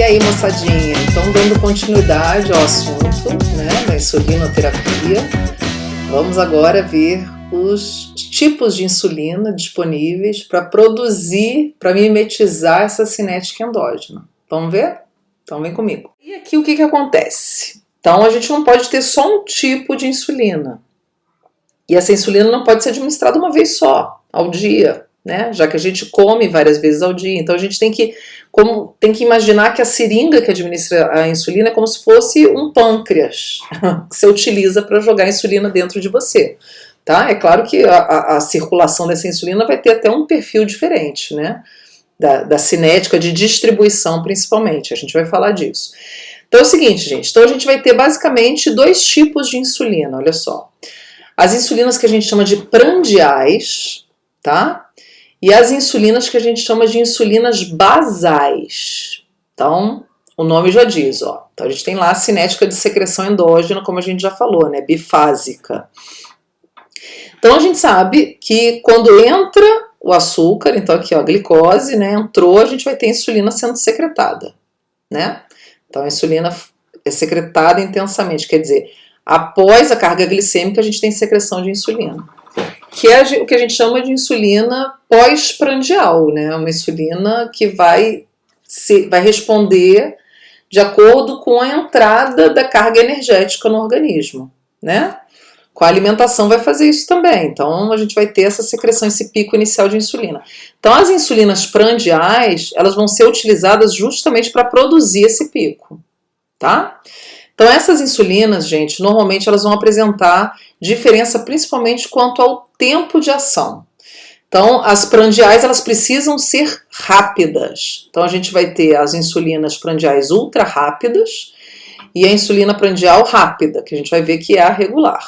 E aí, moçadinha, então dando continuidade ao assunto, né, da insulinoterapia, vamos agora ver os tipos de insulina disponíveis para produzir, para mimetizar essa cinética endógena. Vamos ver? Então vem comigo. E aqui o que acontece? Então a gente não pode ter só um tipo de insulina. E essa insulina não pode ser administrada uma vez só, ao dia, né? Já que a gente come várias vezes ao dia. Então a gente tem que imaginar que a seringa que administra a insulina é como se fosse um pâncreas que você utiliza para jogar a insulina dentro de você. Tá? É claro que a circulação dessa insulina vai ter até um perfil diferente, né? Da cinética de distribuição, principalmente. A gente vai falar disso. Então é o seguinte, gente. Então a gente vai ter basicamente dois tipos de insulina, olha só. As insulinas que a gente chama de prandiais, tá? E as insulinas que a gente chama de insulinas basais. Então, o nome já diz, ó. Então a gente tem lá a cinética de secreção endógena, como a gente já falou, né? Bifásica. Então a gente sabe que quando entra o açúcar, então aqui ó, a glicose, né? Entrou, a gente vai ter insulina sendo secretada, né? Então a insulina é secretada intensamente, quer dizer, após a carga glicêmica a gente tem secreção de insulina, que é o que a gente chama de insulina pós-prandial, né? Uma insulina que vai responder de acordo com a entrada da carga energética no organismo, né? Com a alimentação vai fazer isso também, então a gente vai ter essa secreção, esse pico inicial de insulina. Então as insulinas prandiais, elas vão ser utilizadas justamente para produzir esse pico, tá? Então essas insulinas, gente, normalmente elas vão apresentar diferença principalmente quanto ao tempo de ação. Então as prandiais, elas precisam ser rápidas. Então a gente vai ter as insulinas prandiais ultra rápidas e a insulina prandial rápida, que a gente vai ver que é a regular.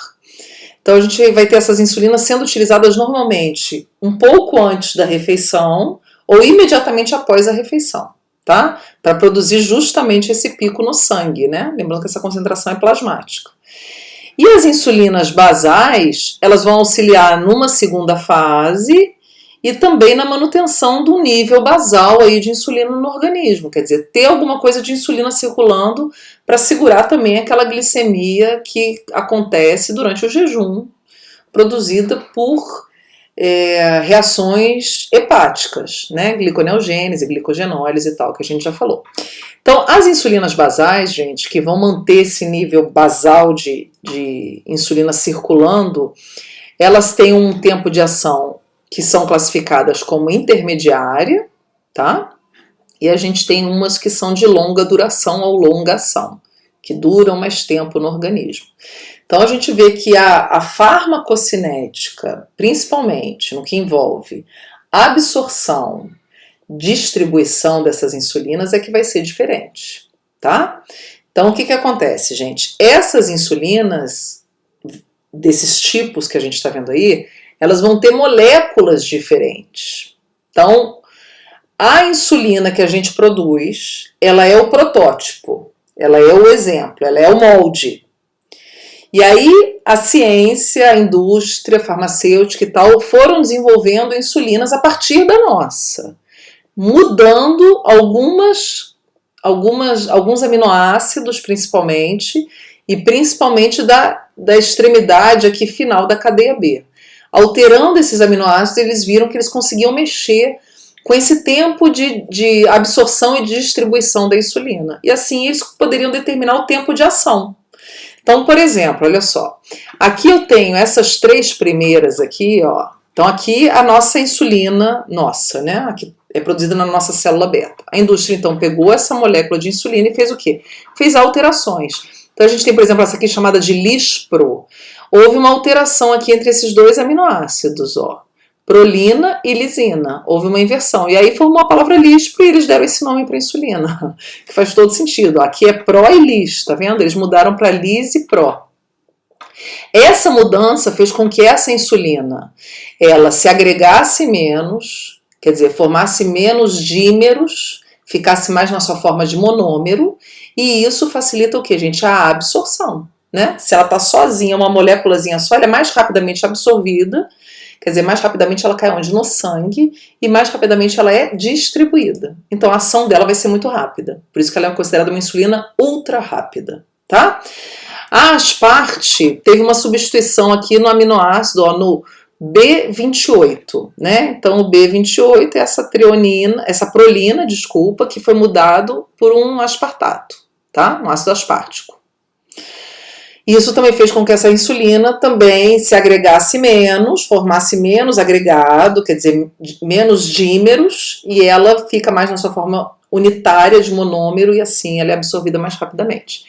Então a gente vai ter essas insulinas sendo utilizadas normalmente um pouco antes da refeição ou imediatamente após a refeição, tá? Para produzir justamente esse pico no sangue, né? Lembrando que essa concentração é plasmática. E as insulinas basais, elas vão auxiliar numa segunda fase e também na manutenção do nível basal aí de insulina no organismo, quer dizer, ter alguma coisa de insulina circulando para segurar também aquela glicemia que acontece durante o jejum, produzida por reações hepáticas, né? Gliconeogênese, glicogenólise e tal, que a gente já falou. Então, as insulinas basais, gente, que vão manter esse nível basal de insulina circulando, elas têm um tempo de ação que são classificadas como intermediária, tá? E a gente tem umas que são de longa duração ou longa ação, que duram mais tempo no organismo. Então a gente vê que a farmacocinética, principalmente no que envolve absorção, distribuição dessas insulinas, é que vai ser diferente, tá? Então o que acontece, gente? Essas insulinas, desses tipos que a gente está vendo aí, elas vão ter moléculas diferentes. Então, a insulina que a gente produz, ela é o protótipo, ela é o exemplo, ela é o molde. E aí, a ciência, a indústria farmacêutica e tal, foram desenvolvendo insulinas a partir da nossa, mudando alguns aminoácidos, principalmente, e principalmente da extremidade aqui final da cadeia B. Alterando esses aminoácidos, eles viram que eles conseguiam mexer com esse tempo de absorção e de distribuição da insulina. E assim eles poderiam determinar o tempo de ação. Então, por exemplo, olha só. Aqui eu tenho essas três primeiras aqui, ó. Então aqui a nossa insulina, né? Aqui é produzida na nossa célula beta. A indústria então pegou essa molécula de insulina e fez o quê? Fez alterações. Então a gente tem, por exemplo, essa aqui chamada de lispro. Houve uma alteração aqui entre esses dois aminoácidos, ó. Prolina e lisina. Houve uma inversão. E aí formou a palavra lispro e eles deram esse nome para insulina, que faz todo sentido. Aqui é pró e lis, tá vendo? Eles mudaram para lis e pró. Essa mudança fez com que essa insulina, ela se agregasse menos, quer dizer, formasse menos dímeros, ficasse mais na sua forma de monômero, e isso facilita o que, gente? A absorção, né? Se ela está sozinha, uma moléculazinha só, ela é mais rapidamente absorvida Quer dizer, mais rapidamente ela cai onde? No sangue, e mais rapidamente ela é distribuída. Então a ação dela vai ser muito rápida. Por isso que ela é considerada uma insulina ultra rápida, tá? A asparte teve uma substituição aqui no aminoácido, ó, no B28, né? Então o B28 é essa treonina, essa prolina, desculpa, que foi mudado por um aspartato, tá? Um ácido aspartico. Isso também fez com que essa insulina também se agregasse menos, formasse menos agregado, quer dizer, menos dímeros, e ela fica mais na sua forma unitária de monômero e assim ela é absorvida mais rapidamente.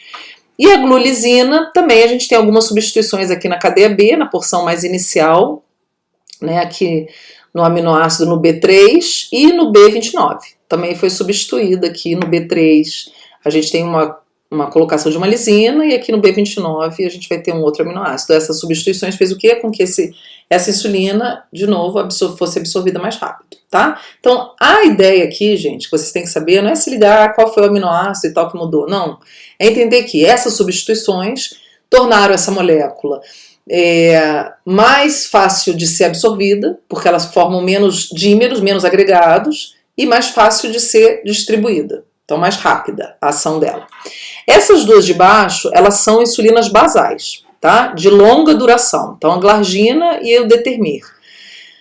E a glulisina também a gente tem algumas substituições aqui na cadeia B, na porção mais inicial, né, aqui no aminoácido no B3 e no B29. Também foi substituída aqui no B3. A gente tem uma colocação de uma lisina e aqui no B29 a gente vai ter um outro aminoácido. Essas substituições fez o quê? Com que essa insulina, de novo, fosse absorvida mais rápido, tá? Então, a ideia aqui, gente, que vocês têm que saber, não é se ligar qual foi o aminoácido e tal que mudou, não. É entender que essas substituições tornaram essa molécula mais fácil de ser absorvida, porque elas formam menos dímeros, menos agregados, e mais fácil de ser distribuída. Então, mais rápida a ação dela. Essas duas de baixo, elas são insulinas basais, tá? De longa duração. Então, a glargina e o determir.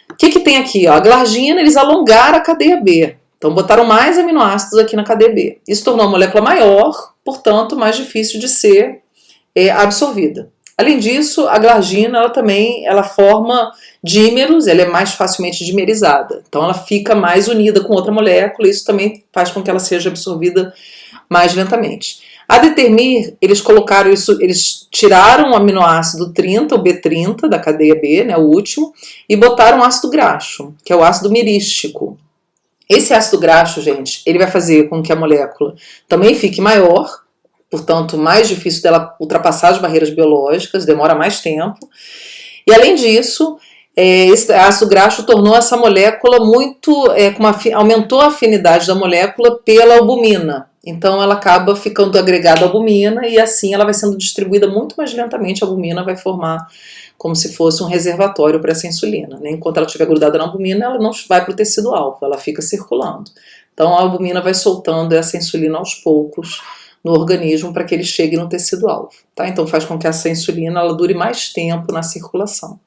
O que tem aqui? Ó? A glargina, eles alongaram a cadeia B. Então, botaram mais aminoácidos aqui na cadeia B. Isso tornou a molécula maior, portanto, mais difícil de ser absorvida. Além disso, a glargina ela forma dímeros, ela é mais facilmente dimerizada. Então, ela fica mais unida com outra molécula e isso também faz com que ela seja absorvida mais lentamente. A determir, eles colocaram isso, eles tiraram o aminoácido 30, o B30 da cadeia B, né, o último, e botaram o ácido graxo, que é o ácido mirístico. Esse ácido graxo, gente, ele vai fazer com que a molécula também fique maior, portanto, mais difícil dela ultrapassar as barreiras biológicas, demora mais tempo. E além disso, esse ácido graxo tornou essa molécula aumentou a afinidade da molécula pela albumina. Então ela acaba ficando agregada à albumina e assim ela vai sendo distribuída muito mais lentamente. A albumina vai formar como se fosse um reservatório para essa insulina, né? Enquanto ela estiver grudada na albumina, ela não vai para o tecido alvo, ela fica circulando. Então a albumina vai soltando essa insulina aos poucos no organismo para que ele chegue no tecido alvo, tá? Então faz com que essa insulina ela dure mais tempo na circulação.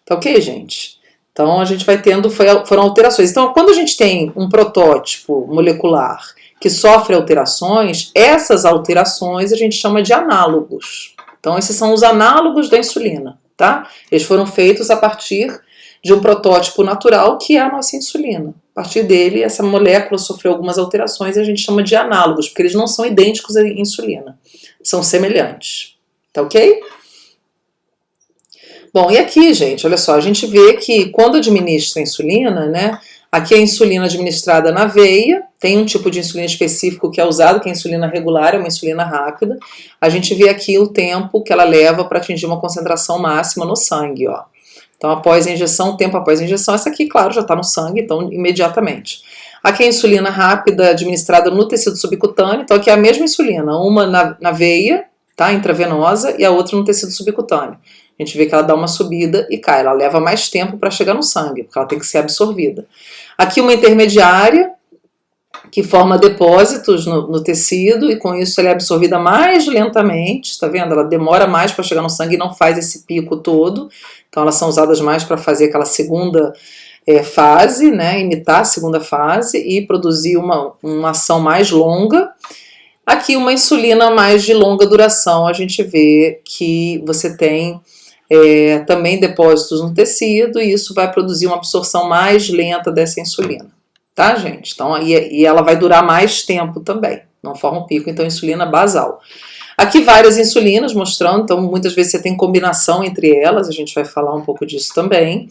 Tá ok, gente? Então a gente vai tendo, foram alterações. Então quando a gente tem um protótipo molecular que sofre alterações, essas alterações a gente chama de análogos. Então esses são os análogos da insulina, tá? Eles foram feitos a partir de um protótipo natural que é a nossa insulina. A partir dele, essa molécula sofreu algumas alterações e a gente chama de análogos, porque eles não são idênticos à insulina, são semelhantes. Tá ok? Bom, e aqui, gente, olha só, a gente vê que quando administra a insulina, né, aqui é a insulina administrada na veia, tem um tipo de insulina específico que é usado, que é a insulina regular, é uma insulina rápida. A gente vê aqui o tempo que ela leva para atingir uma concentração máxima no sangue, ó. Então, após a injeção, tempo após a injeção, essa aqui, claro, já está no sangue, então imediatamente. Aqui é a insulina rápida administrada no tecido subcutâneo, então aqui é a mesma insulina, uma na veia, tá, intravenosa, e a outra no tecido subcutâneo. A gente vê que ela dá uma subida e cai, ela leva mais tempo para chegar no sangue, porque ela tem que ser absorvida. Aqui uma intermediária, que forma depósitos no tecido, e com isso ela é absorvida mais lentamente, tá vendo? Ela demora mais para chegar no sangue e não faz esse pico todo, então elas são usadas mais para fazer aquela segunda fase, né? Imitar a segunda fase e produzir uma ação mais longa. Aqui uma insulina mais de longa duração, a gente vê que você tem também depósitos no tecido e isso vai produzir uma absorção mais lenta dessa insulina. Tá, gente? Então, e ela vai durar mais tempo também, não forma um pico, então insulina basal. Aqui várias insulinas mostrando, então muitas vezes você tem combinação entre elas, a gente vai falar um pouco disso também,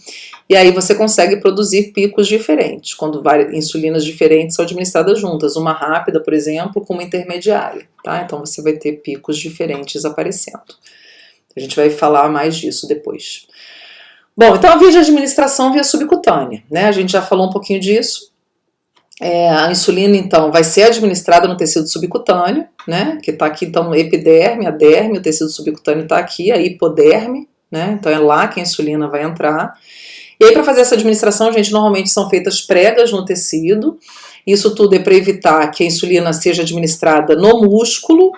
e aí você consegue produzir picos diferentes, quando várias insulinas diferentes são administradas juntas, uma rápida, por exemplo, com uma intermediária, tá? Então você vai ter picos diferentes aparecendo. A gente vai falar mais disso depois. Bom, então a via de administração via subcutânea, né? A gente já falou um pouquinho disso. A insulina, então, vai ser administrada no tecido subcutâneo, né? Que está aqui, então, epiderme, a derme, o tecido subcutâneo está aqui, a hipoderme, né? Então é lá que a insulina vai entrar. E aí, para fazer essa administração, gente, normalmente são feitas pregas no tecido. Isso tudo é para evitar que a insulina seja administrada no músculo,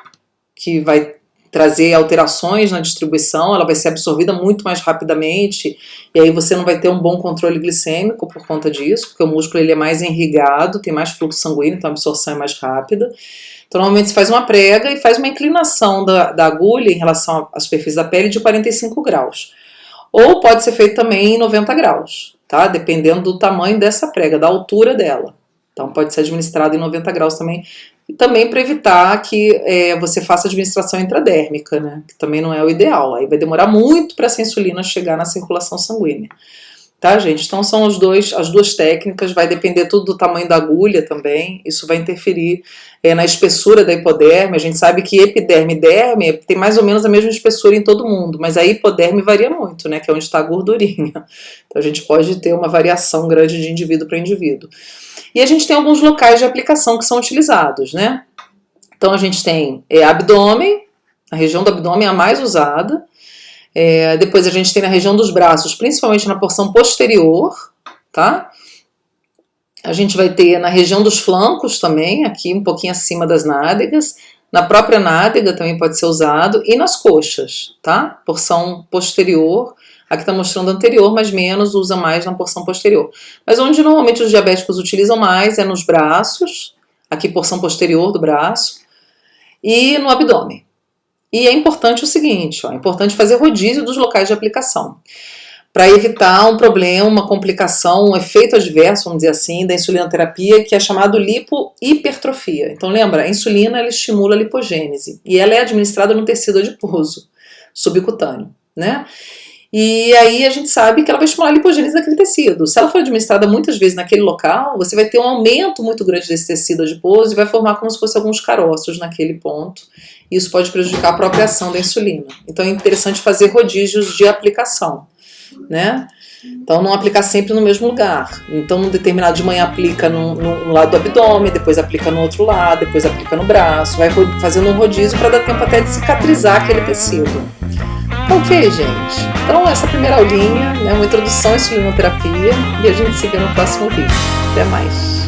que vai trazer alterações na distribuição, ela vai ser absorvida muito mais rapidamente, e aí você não vai ter um bom controle glicêmico por conta disso, porque o músculo ele é mais irrigado, tem mais fluxo sanguíneo, então a absorção é mais rápida. Então, normalmente se faz uma prega e faz uma inclinação da agulha em relação à superfície da pele de 45 graus. Ou pode ser feito também em 90 graus, tá? Dependendo do tamanho dessa prega, da altura dela. Então, pode ser administrado em 90 graus também. E também para evitar que você faça administração intradérmica, né? Que também não é o ideal. Aí vai demorar muito para essa insulina chegar na circulação sanguínea. Tá, gente? Então são as duas técnicas, vai depender tudo do tamanho da agulha também, isso vai interferir na espessura da hipoderme. A gente sabe que epiderme e derme tem mais ou menos a mesma espessura em todo mundo, mas a hipoderme varia muito, né? Que é onde está a gordurinha. Então a gente pode ter uma variação grande de indivíduo para indivíduo. E a gente tem alguns locais de aplicação que são utilizados, né? Então a gente tem abdômen, a região do abdômen é a mais usada. Depois a gente tem na região dos braços, principalmente na porção posterior, tá? A gente vai ter na região dos flancos também, aqui um pouquinho acima das nádegas, na própria nádega também pode ser usado, e nas coxas, tá? Porção posterior, aqui tá mostrando anterior, mas menos, usa mais na porção posterior. Mas onde normalmente os diabéticos utilizam mais é nos braços, aqui porção posterior do braço, e no abdômen. E é importante o seguinte, é importante fazer rodízio dos locais de aplicação, para evitar um problema, uma complicação, um efeito adverso, vamos dizer assim, da insulinoterapia, que é chamado lipohipertrofia. Então lembra, a insulina ela estimula a lipogênese, e ela é administrada no tecido adiposo, subcutâneo, né? E aí a gente sabe que ela vai estimular a lipogênese daquele tecido. Se ela for administrada muitas vezes naquele local, você vai ter um aumento muito grande desse tecido adiposo e vai formar como se fosse alguns caroços naquele ponto. E isso pode prejudicar a própria ação da insulina. Então é interessante fazer rodízios de aplicação, né? Então não aplicar sempre no mesmo lugar. Então num determinado de manhã aplica no lado do abdômen, depois aplica no outro lado, depois aplica no braço, vai fazendo um rodízio para dar tempo até de cicatrizar aquele tecido. Ok, gente? Então essa primeira aulinha é uma introdução à insulinoterapia e a gente se vê no próximo vídeo. Até mais!